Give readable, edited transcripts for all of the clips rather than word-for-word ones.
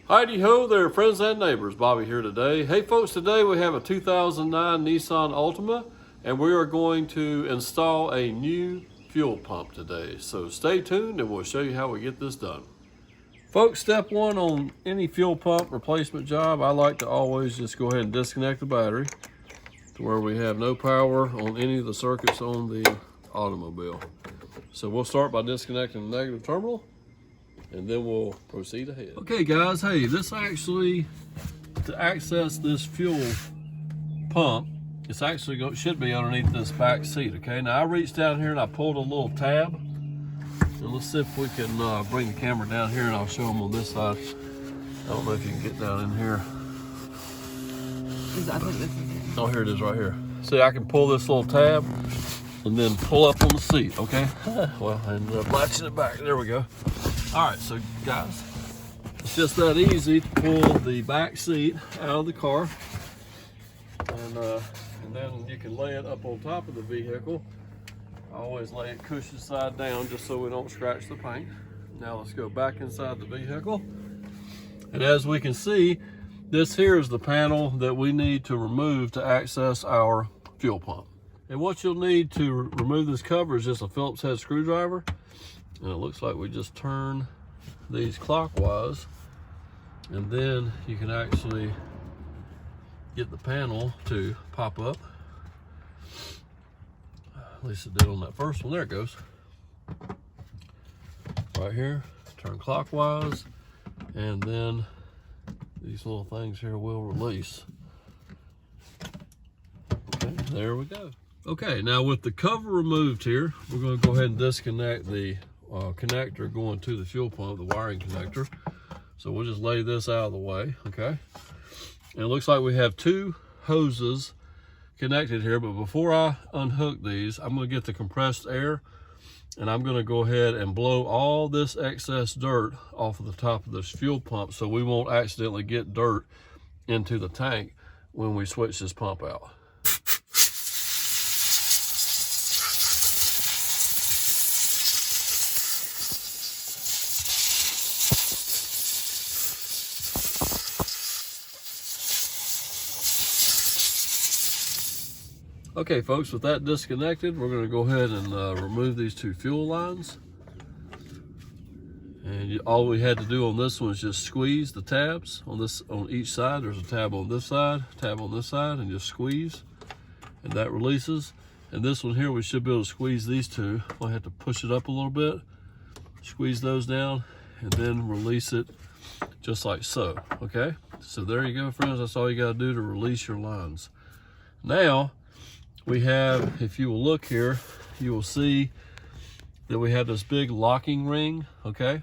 Heidi ho there, friends and neighbors. Bobby here today. Hey folks, today we have a 2009 Nissan Altima and we are going to install a new fuel pump today. So stay tuned and we'll show you how we get this done. Folks, step one on any fuel pump replacement job, I like to always just go ahead and disconnect the battery to where we have no power on any of the circuits on the automobile. So we'll start by disconnecting the negative terminal, and then we'll proceed ahead. Okay guys, hey, this actually, to access this fuel pump, it's actually should be underneath this back seat, okay? Now I reached down here and I pulled a little tab, and let's see if we can bring the camera down here and I'll show them on this side. I don't know if you can get down in here. Oh, here it is right here. See, I can pull this little tab and then pull up on the seat, okay? Well, I ended up latching it back, there we go. All right, so guys, it's just that easy to pull the back seat out of the car, and then you can lay it up on top of the vehicle. I always lay it cushion side down just so we don't scratch the paint. Now let's go back inside the vehicle. And as we can see, this here is the panel that we need to remove to access our fuel pump. And what you'll need to remove this cover is just a Phillips head screwdriver. And it looks like we just turn these clockwise, and then you can actually get the panel to pop up. At least it did on that first one. There it goes. Right here, turn clockwise, and then these little things here will release. Okay, there we go. Okay, now with the cover removed here, we're going to go ahead and disconnect the connector going to the fuel pump, the wiring connector. So we'll just lay this out of the way, okay? And it looks like we have two hoses connected here, but before I unhook these, I'm gonna get the compressed air and I'm gonna go ahead and blow all this excess dirt off of the top of this fuel pump so we won't accidentally get dirt into the tank when we switch this pump out. Okay folks, with that disconnected, we're going to go ahead and remove these two fuel lines. And all we had to do on this one is just squeeze the tabs on each side. There's a tab on this side, tab on this side, and just squeeze, and that releases. And this one here, we should be able to squeeze these two. We'll have to push it up a little bit, squeeze those down, and then release it just like so, okay? So there you go, friends. That's all you got to do to release your lines. Now, we have, if you will look here, you will see that we have this big locking ring, okay,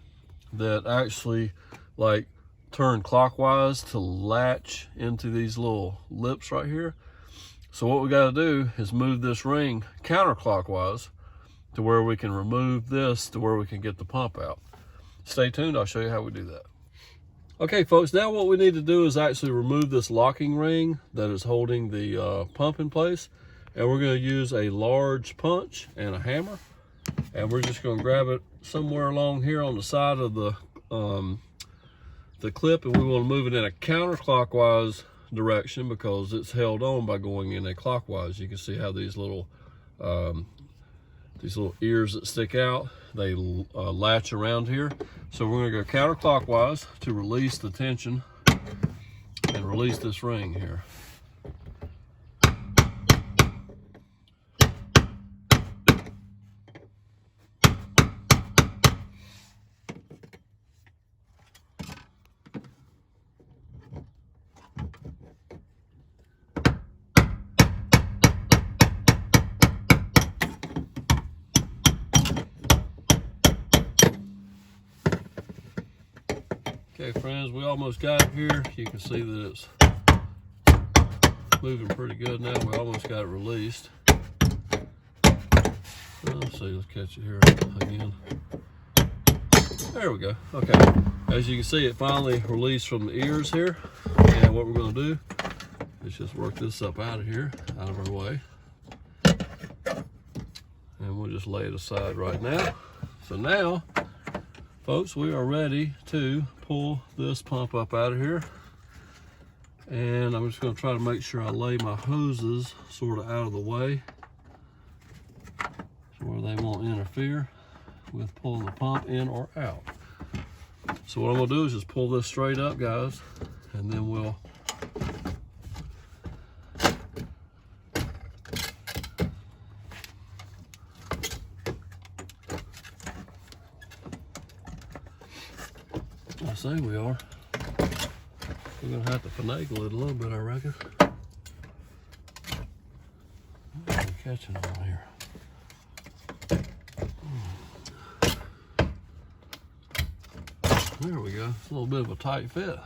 that actually like turn clockwise to latch into these little lips right here. So what we got to do is move this ring counterclockwise to where we can remove this to where we can get the pump out. Stay tuned, I'll show you how we do that. Okay folks, now what we need to do is actually remove this locking ring that is holding the pump in place. And we're going to use a large punch and a hammer, and we're just going to grab it somewhere along here on the side of the clip, and we want to move it in a counterclockwise direction because it's held on by going in a clockwise. You can see how these little ears that stick out, they latch around here. So we're going to go counterclockwise to release the tension and release this ring here. Okay friends, we almost got it here. You can see that it's moving pretty good now. We almost got it released. Let's see, let's catch it here again. There we go, okay. As you can see, it finally released from the ears here. And what we're gonna do is just work this up out of here, out of our way. And we'll just lay it aside right now. So now Folks, we are ready to pull this pump up out of here. And I'm just going to try to make sure I lay my hoses sort of out of the way so where they won't interfere with pulling the pump in or out. So what I'm going to do is just pull this straight up, guys, and then we'll I say we are. We're going to have to finagle it a little bit, I reckon. I'm catching on here. There we go. It's a little bit of a tight fit.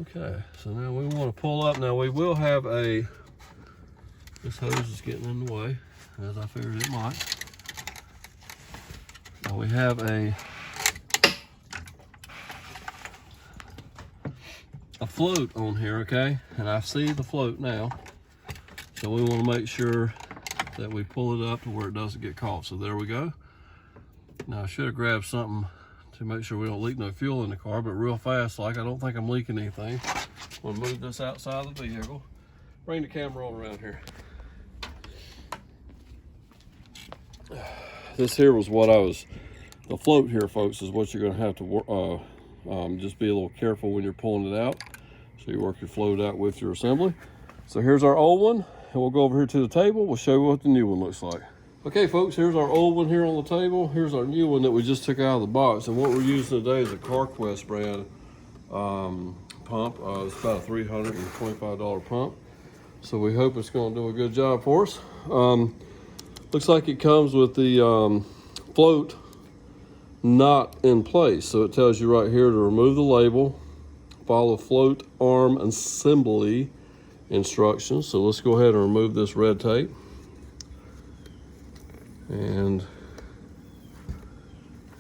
Okay, so now we want to pull up. Now we will have a, this hose is getting in the way, as I figured it might. Now we have a float on here, okay? And I see the float now. So we want to make sure that we pull it up to where it doesn't get caught. So there we go. Now I should have grabbed something to make sure we don't leak no fuel in the car, but real fast, like I don't think I'm leaking anything. I'm gonna move this outside of the vehicle. Bring the camera on around here. This here was what I was, the float here, folks, is what you're gonna have to just be a little careful when you're pulling it out. So you work your float out with your assembly. So here's our old one, and we'll go over here to the table. We'll show you what the new one looks like. Okay, folks, here's our old one here on the table. Here's our new one that we just took out of the box. And what we're using today is a CarQuest brand pump. It's about a $325 pump. So we hope it's gonna do a good job for us. Looks like it comes with the float not in place. So it tells you right here to remove the label, follow float arm assembly instructions. So let's go ahead and remove this red tape. And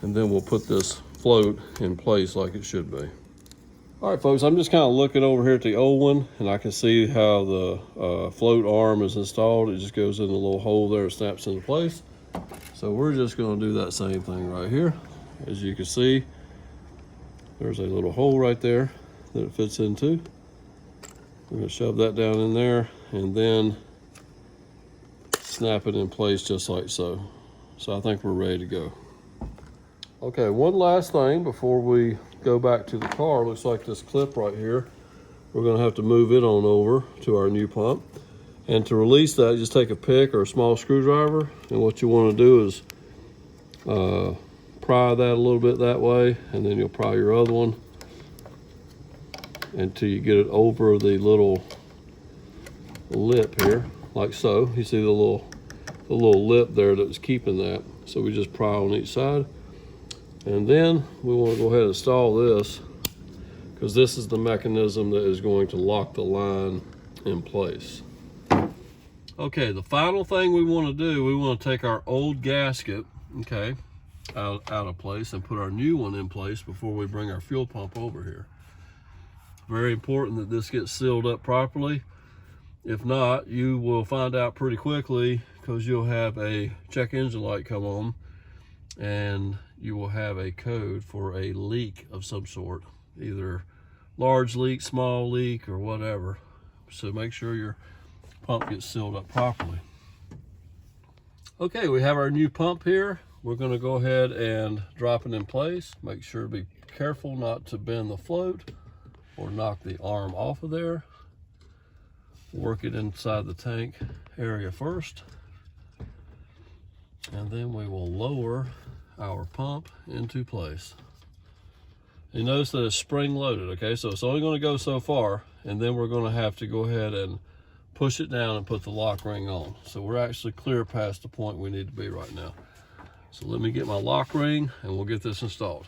then we'll put this float in place like it should be. All right, folks, I'm just kind of looking over here at the old one, and I can see how the float arm is installed. It just goes in the little hole there, it snaps into place. So we're just gonna do that same thing right here. As you can see, there's a little hole right there that it fits into. We're gonna shove that down in there and then snap it in place just like so. So I think we're ready to go. Okay, one last thing before we go back to the car. Looks like this clip right here, we're gonna have to move it on over to our new pump. And to release that, just take a pick or a small screwdriver, and what you wanna do is pry that a little bit that way, and then you'll pry your other one until you get it over the little lip here, like so. You see the little lip there that was keeping that. So we just pry on each side. And then we want to go ahead and install this, because this is the mechanism that is going to lock the line in place. Okay, the final thing we want to do, we want to take our old gasket, okay, out of place and put our new one in place before we bring our fuel pump over here. Very important that this gets sealed up properly. If not, you will find out pretty quickly, because you'll have a check engine light come on and you will have a code for a leak of some sort, either large leak, small leak, or whatever. So make sure your pump gets sealed up properly. Okay, we have our new pump here. We're going to go ahead and drop it in place. Make sure to be careful not to bend the float or knock the arm off of there. Work it inside the tank area first, and then we will lower our pump into place. You notice that it's spring loaded, okay? So it's only going to go so far, and then we're going to have to go ahead and push it down and put the lock ring on. So we're actually clear past the point we need to be right now. So let me get my lock ring and we'll get this installed.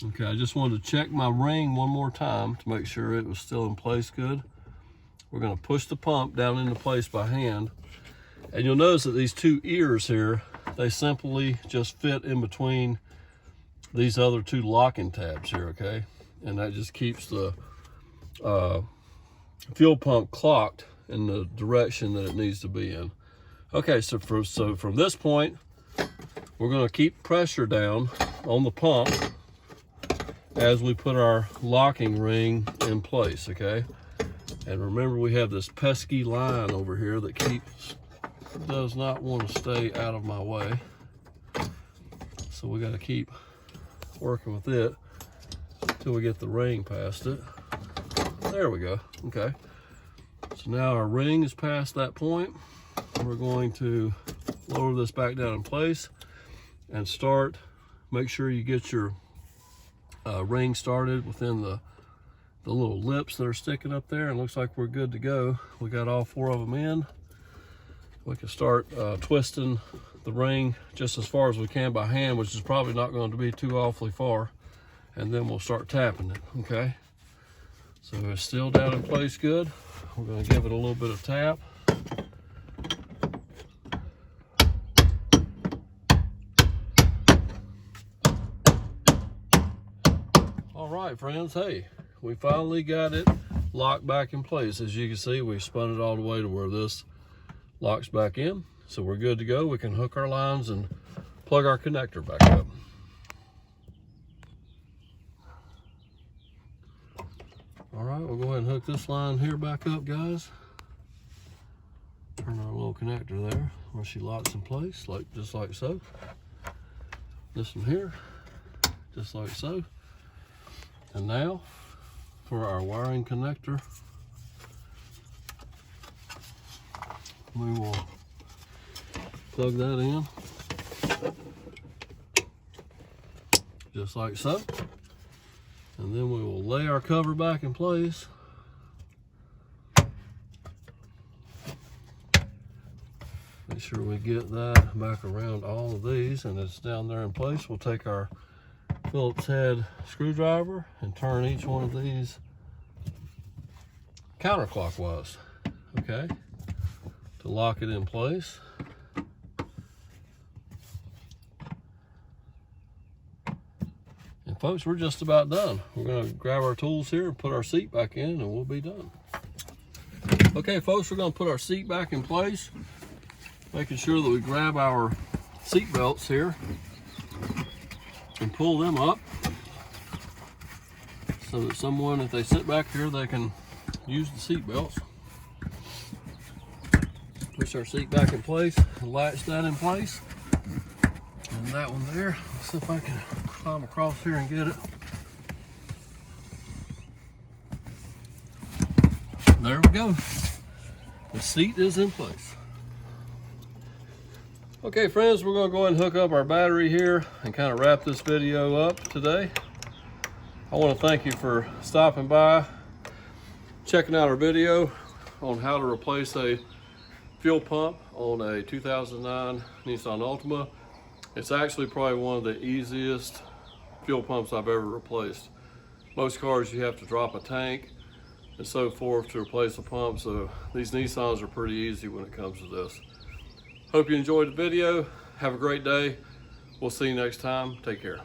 Okay, I just wanted to check my ring one more time to make sure it was still in place good. We're going to push the pump down into place by hand. And you'll notice that these two ears here, they simply just fit in between these other two locking tabs here, okay? And that just keeps the fuel pump clocked in the direction that it needs to be in. Okay, so from this point, we're going to keep pressure down on the pump as we put our locking ring in place, okay? And remember, we have this pesky line over here that does not want to stay out of my way. So we got to keep working with it until we get the ring past it. There we go, okay. So now our ring is past that point. We're going to lower this back down in place and start. Make sure you get your ring started within the little lips that are sticking up there, and looks like we're good to go. We got all 4 of them in. We can start twisting the ring just as far as we can by hand, which is probably not going to be too awfully far, and then we'll start tapping it, okay? So it's still down in place good. We're going to give it a little bit of tap. All right, friends, hey, we finally got it locked back in place. As you can see, we spun it all the way to where this locks back in. So we're good to go. We can hook our lines and plug our connector back up. All right, we'll go ahead and hook this line here back up, guys. Turn our little connector there where she locks in place, just like so. This one here, just like so. And now for our wiring connector, we will plug that in just like so, and then we will lay our cover back in place. Make sure we get that back around all of these, and it's down there in place. We'll take our Phillips head screwdriver and turn each one of these counterclockwise, okay, to lock it in place. And folks, we're just about done. We're going to grab our tools here and put our seat back in, and we'll be done. Okay, folks, we're going to put our seat back in place, making sure that we grab our seat belts here and pull them up so that someone, if they sit back here, they can use the seat belts. Push our seat back in place and latch that in place. And that one there, let's see if I can climb across here and get it. There we go. The seat is in place. Okay, friends, we're going to go ahead and hook up our battery here and kind of wrap this video up today. I want to thank you for stopping by, checking out our video on how to replace a fuel pump on a 2009 Nissan Altima. It's actually probably one of the easiest fuel pumps I've ever replaced. Most cars you have to drop a tank and so forth to replace a pump, so these Nissans are pretty easy when it comes to this. Hope you enjoyed the video. Have a great day. We'll see you next time. Take care.